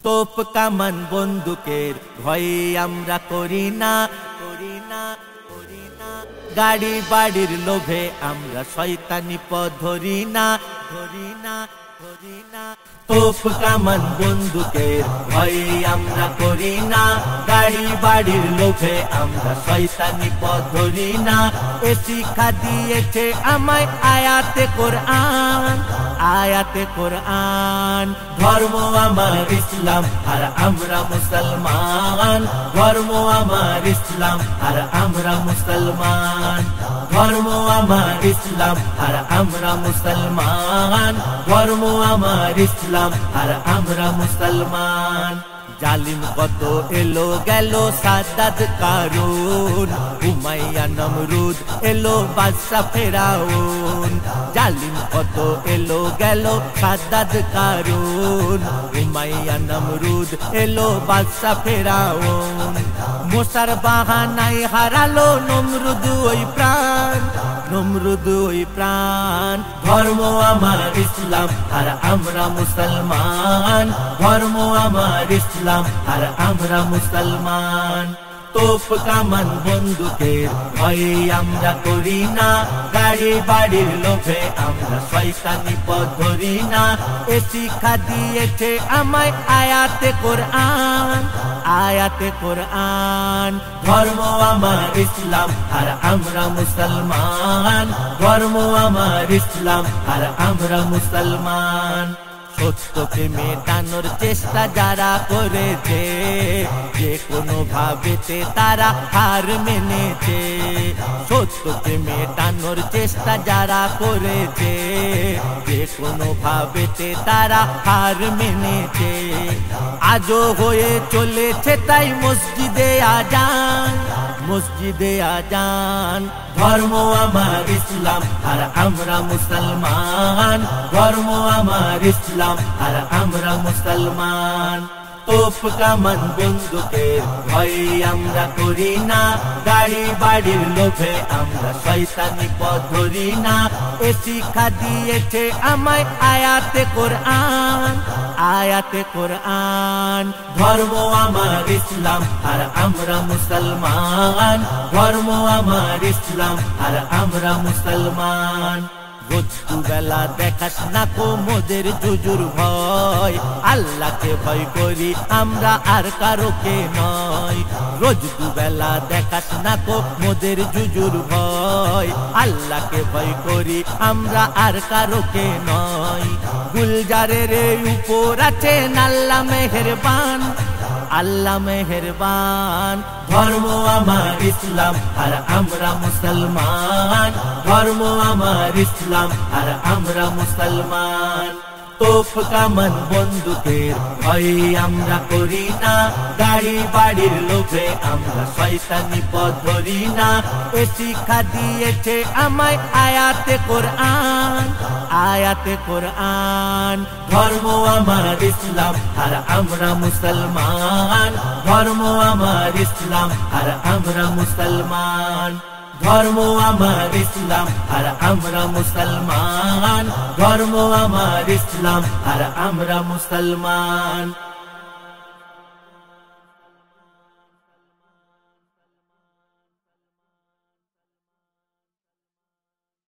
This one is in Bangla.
তোপ কামান বন্দুকের ভয়ে আমরা করি না, গাড়ি বাড়ির লোভে আমরা শয়তানি পথ ধরি না। তোপ কামান বন্দুকের ভয়ে আমরা করি না, গাড়ি বাড়ির লোভে আমরা শয়তানি পথ ধরি না। এ শিক্ষা দিয়েছে আমায় আয়াতে কোরআন, ধর্ম আমার ইসলাম আর আমরা মুসলমান, ধর্ম আমার ইসলাম আর আমরা মুসলমান, ধর্ম আমার ইসলাম আর আমরা মুসলমান, ধর্ম আমার ইসলাম আর আমরা মুসলমান। জালিম কত এলো গেল সাদ্দাত কারুন, উমাইয়া নমরুদ এলো বাদশা ফেরাউন। জালিম কত এলো গেল সাদ্দাত কারুন, উমাইয়া নমরুদ এলো বাদশা ফেরাউন। মোসার বাহানায় হারালো নমরুদ ওই প্রাণ, ধর্ম আমার ইসলাম আর আমরা মুসলমান, ধর্ম আমার ইসলাম আর আমরা মুসলমান। তোপ কামান বন্দুকের ভয়ে আমরা করি না, গাড়ি বাড়ির লোভে আমরা শয়তানি পথ ধরি না। এ শিক্ষা দিয়েছে আমায় আয়াতে কোরআন, ধর্ম আমার ইসলাম আর আমরা মুসলমান, ধর্ম আমার ইসলাম আর আমরা মুসলমান। সত্যকে মেটানোর চেষ্টা যারা করেছে, যে কোনো ভাবেতে তারা হার মেনেছে। সত্যকে মেটানোর চেষ্টা যারা করেছে, যে কোনো ভাবেতে তারা হার মেনেছে। আজও হয়ে চলেছে তাই মসজিদে আজান, ধর্ম আমার ইসলাম আর আমরা মুসলমান, ধর্ম আমার ইসলাম আর আমরা মুসলমান। তোপ কামান বন্দুকের ভয়ে আমরা করি না, গাড়ি বাড়ির লোভে আমরা শয়তানি পথ ধরি না। এ শিক্ষা দিয়েছে আমায় আয়াতে কোরআন, ধর্ম আমার ইসলাম আর আমরা মুসলমান, ধর্ম আমার ইসলাম আর আমরা মুসলমান। রোজ দুবেলা দেখাস না কো মোদের জুজুর ভয়, আল্লাহকে ভয় করি আমরা আর কারোকে নয়। রোজ দুবেলা দেখাস না কো মোদের জুজুর ভয়, আল্লাহকে ভয় করি আমরা আর কারোকে নয়। গুলজারের উপর আছেন আল্লাহ মেহেরবান, ধর্ম আমার ইসলাম আর আমরা মুসলমান, ধর্ম আমার ইসলাম আর আমরা মুসলমান। তোপ কামান বন্দুকের ভয়ে আমরা করি না, গাড়ি বাড়ির লোভে আমরা শয়তানি পথ ধরি না। এ শিক্ষা দিয়েছে আমায় আয়াতে কোরআন, ধর্ম আমার ইসলাম আর আমরা মুসলমান, ধর্ম আমার ইসলাম আর আমরা মুসলমান, ধর্ম আমার ইসলাম আর আমরা মুসলমান, ধর্ম আমার ইসলাম আর আমরা মুসলমান।